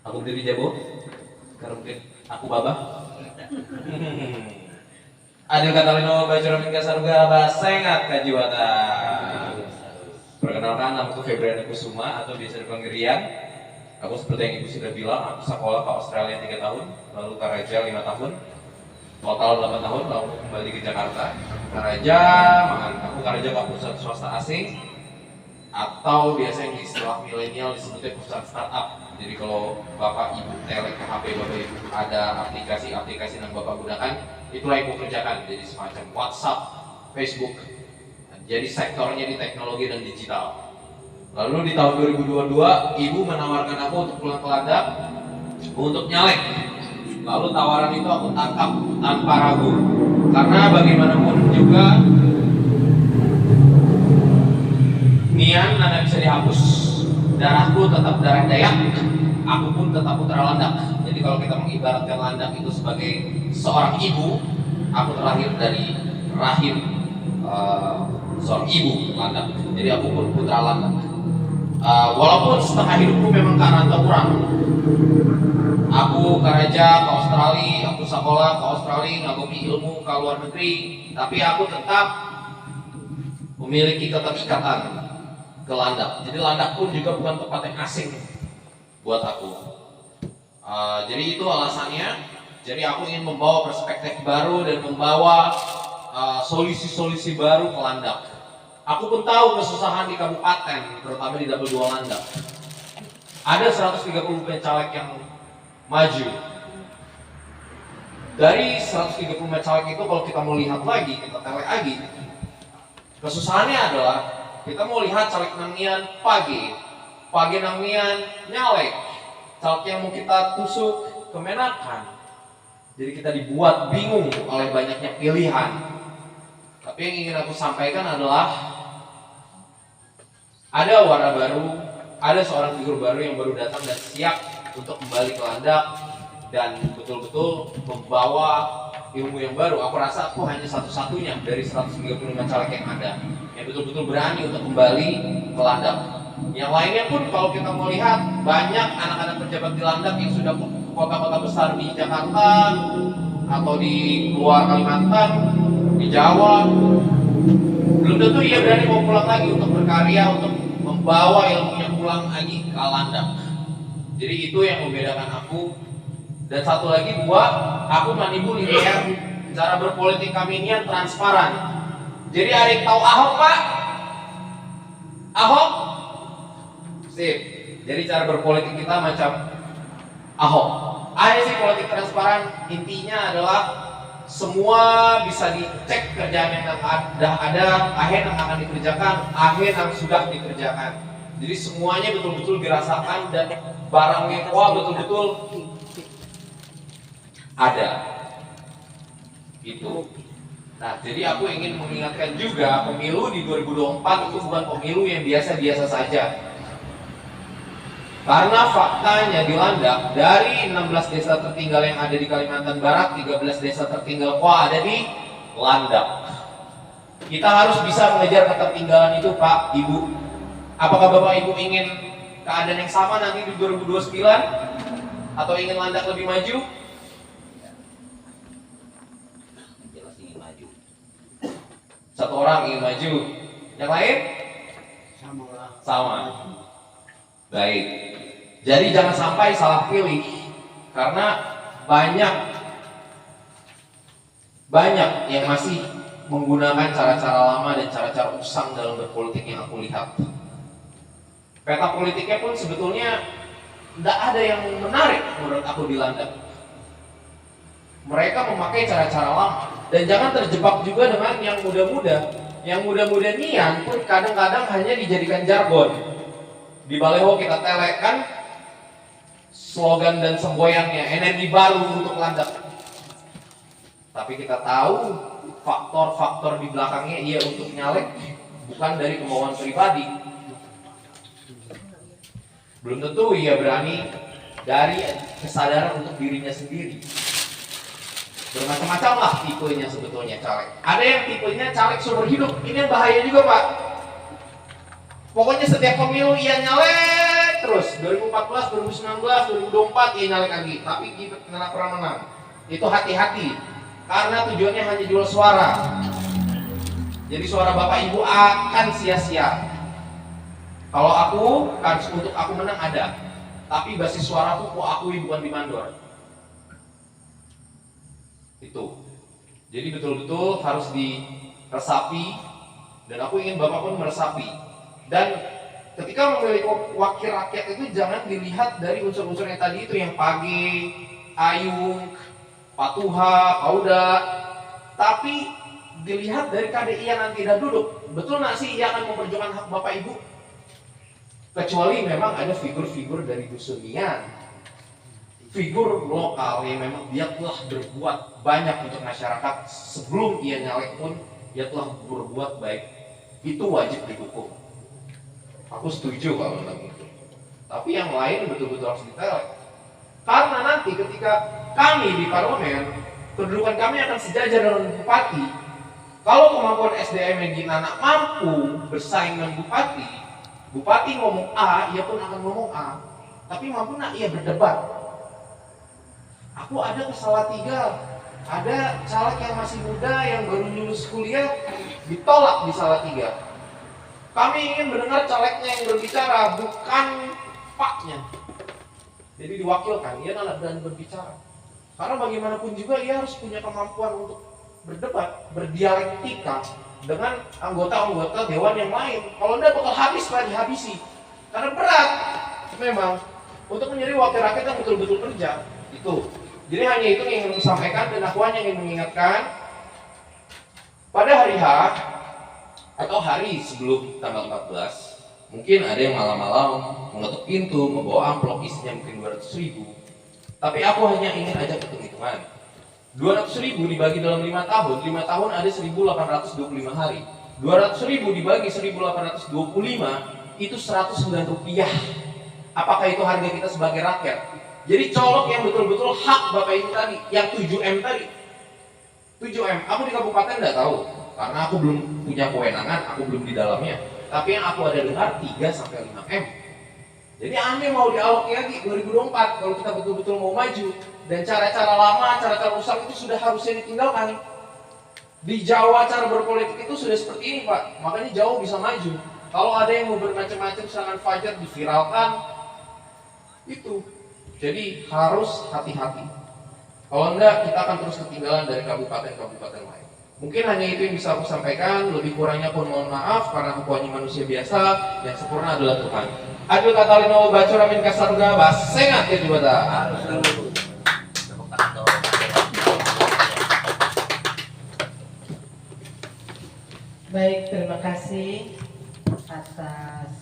Aku berdiri jago, karena mungkin aku babah. Adil kata lino bacor mingga saruga basengat kajiwata. Perkenalkan, namaku Febriana Kusuma atau biasa dipanggil Rian. Aku seperti yang ibu sudah bilang, aku sekolah ke Australia 3 tahun, lalu ke Raja 5 tahun, total 8 tahun, lalu kembali ke Jakarta. Karaja, aku Karaja ke perusahaan swasta asing, atau biasa yang di istilah milenial disebutnya perusahaan startup. Jadi kalau bapak ibu telek ke HP bapak ibu ada aplikasi-aplikasi yang bapak gunakan, itulah yang ibu kerjakan. Jadi semacam WhatsApp, Facebook. Jadi sektornya di teknologi dan digital. Lalu di tahun 2022 ibu menawarkan aku untuk pulang ke Ladang untuk nyalek. Lalu tawaran itu aku tangkap tanpa ragu, karena bagaimanapun juga nian nada bisa dihapus. Darahku tetap darah Dayak, aku pun tetap putra Landak. Jadi kalau kita mengibaratkan Landak itu sebagai seorang ibu, aku terlahir dari rahim seorang ibu Landak. Jadi aku pun putra Landak. Walaupun setengah hidupku memang ke Rantauran. Aku Karaja ke Australia, aku sekolah ke Australia, ngagomi ilmu ke luar negeri, tapi aku tetap memiliki keterikatan ke Landak. Jadi Landak pun juga bukan tempat yang asing buat aku. Jadi itu alasannya. Jadi aku ingin membawa perspektif baru dan membawa solusi-solusi baru ke Landak. Aku pun tahu kesusahan di kabupaten, terutama di Double 2 Landak. Ada 130 caleg yang maju. Dari 130 caleg itu kalau kita mau lihat lagi, kita telek lagi, kesusahannya adalah kita mau lihat caleg nangian pagi nangian nyalek, caleg yang mau kita tusuk kemenakan. Jadi kita dibuat bingung oleh banyaknya pilihan. Tapi yang ingin aku sampaikan adalah ada warna baru, ada seorang figur baru yang baru datang dan siap untuk kembali ke Landak dan betul-betul membawa ilmu yang baru. Aku rasa aku hanya satu-satunya dari 135 caleg yang ada yang betul-betul berani untuk kembali ke Landak. Yang lainnya pun kalau kita mau lihat, banyak anak-anak pejabat di Landak yang sudah ke kota-kota besar di Jakarta atau di luar Kalimantan, di Jawa. Belum tentu ia berani mau pulang lagi untuk berkarya, untuk membawa ilmunya pulang lagi ke Landak. Jadi itu yang membedakan aku. Dan satu lagi, aku manibu lihat cara berpolitik kami ini yang transparan. Jadi ada yang tahu Ahok, Pak? Ahok? Sip. Jadi cara berpolitik kita macam Ahok. Ada sih politik transparan, intinya adalah semua bisa dicek kerjaan yang ada, akhir yang akan dikerjakan, akhir yang sudah dikerjakan. Jadi semuanya betul-betul dirasakan dan barangnya betul-betul ada. Itu. Nah, jadi aku ingin mengingatkan juga, pemilu di 2024 itu bukan pemilu yang biasa-biasa saja. Karena faktanya di Landak, dari 16 desa tertinggal yang ada di Kalimantan Barat, 13 desa tertinggal ada di Landak. Kita harus bisa mengejar ketertinggalan itu, Pak, Ibu. Apakah Bapak Ibu ingin keadaan yang sama nanti di 2029? Atau ingin Landak lebih maju? Jelas ingin maju. Satu orang ingin maju. Yang lain? Sama. Baik. Jadi jangan sampai salah pilih, karena banyak yang masih menggunakan cara-cara lama dan cara-cara usang dalam berpolitik yang aku lihat. Peta politiknya pun sebetulnya tidak ada yang menarik menurut aku di Landak. Mereka memakai cara-cara lama dan jangan terjebak juga dengan yang muda-muda. Yang muda-muda nian pun kadang-kadang hanya dijadikan jargon. Di baleho kita telekan slogan dan semboyannya, energi baru untuk Landak. Tapi kita tahu faktor-faktor di belakangnya ia untuk nyalek, bukan dari kemauan pribadi. Belum tentu ia berani dari kesadaran untuk dirinya sendiri. Bermacam-macam lah tipenya sebetulnya caleg. Ada yang tipenya caleg seumur hidup, ini yang bahaya juga, Pak. Pokoknya setiap pemilu ia nyalek terus 2014, 2019, 2024 ya nyalek lagi, tapi kita nggak pernah menang. Itu hati-hati, karena tujuannya hanya jual suara. Jadi suara bapak ibu akan sia-sia. Kalau aku kan untuk aku menang ada, tapi basis suaraku ku akui bukan dimandor. Itu. Jadi betul-betul harus diresapi, dan aku ingin bapak pun meresapi. Dan ketika memilih wakil rakyat itu jangan dilihat dari unsur-unsur yang tadi itu, yang Page, Ayung, Patuha, Pauda, tapi dilihat dari KDI yang nanti dah duduk. Betul nggak sih ia akan memperjuangkan hak bapak ibu? Kecuali memang ada figur-figur dari dusunia, figur lokal yang memang dia telah berbuat banyak untuk masyarakat sebelum ia nyalek pun dia telah berbuat baik, itu wajib didukung. Aku setuju kalau tentang itu. Tapi yang lain betul-betul harus ditelek, karena nanti ketika kami di parlemen, kedudukan kami akan sejajar dengan bupati. Kalau kemampuan SDM yang di Nana mampu bersaing dengan bupati, bupati ngomong A, ia pun akan ngomong A. Tapi mampu nggak ia berdebat? Aku ada ke Salatiga, ada caleg yang masih muda yang baru lulus kuliah ditolak di Salatiga. Kami ingin mendengar calegnya yang berbicara, bukan paknya. Jadi diwakilkan, ia tidak berani berbicara. Karena bagaimanapun juga ia harus punya kemampuan untuk berdebat, berdialektika dengan anggota-anggota dewan yang lain. Kalau tidak bakal habis lah, dihabisi. Karena berat memang untuk menjadi wakil rakyat yang betul-betul kerja. Itu. Jadi hanya itu yang ingin saya sampaikan, dan aku hanya ingin mengingatkan pada hari H atau hari sebelum tanggal 14, mungkin ada yang malam-malam mengetuk pintu, membawa amplop isinya mungkin 200.000. Tapi aku hanya ingin ajak hitung-hitungan. 200.000 dibagi dalam 5 tahun, 5 tahun ada 1.825 hari. 200.000 dibagi 1.825 itu 109 rupiah. Apakah itu harga kita sebagai rakyat? Jadi colok yang betul-betul hak bapak ibu tadi, yang 7M tadi. 7M, aku di kabupaten tidak tahu, karena aku belum punya kewenangan, aku belum di dalamnya. Tapi yang aku ada dengar 3-5M. Jadi aneh mau dialoki lagi 2024 kalau kita betul-betul mau maju. Dan cara-cara lama, cara-cara rusak itu sudah harusnya ditinggalkan. Di Jawa cara berpolitik itu sudah seperti ini Pak, makanya Jawa bisa maju. Kalau ada yang mau bermacam-macam serangan fajar diviralkan, itu. Jadi harus hati-hati. Kalau enggak kita akan terus ketinggalan dari kabupaten-kabupaten lain. Mungkin hanya itu yang bisa aku sampaikan, lebih kurangnya pun mohon maaf karena aku hanya manusia biasa, yang sempurna adalah Tuhan. Adil kata lino bacor amin kasarga basengat ya jubata. Baik, terima kasih atas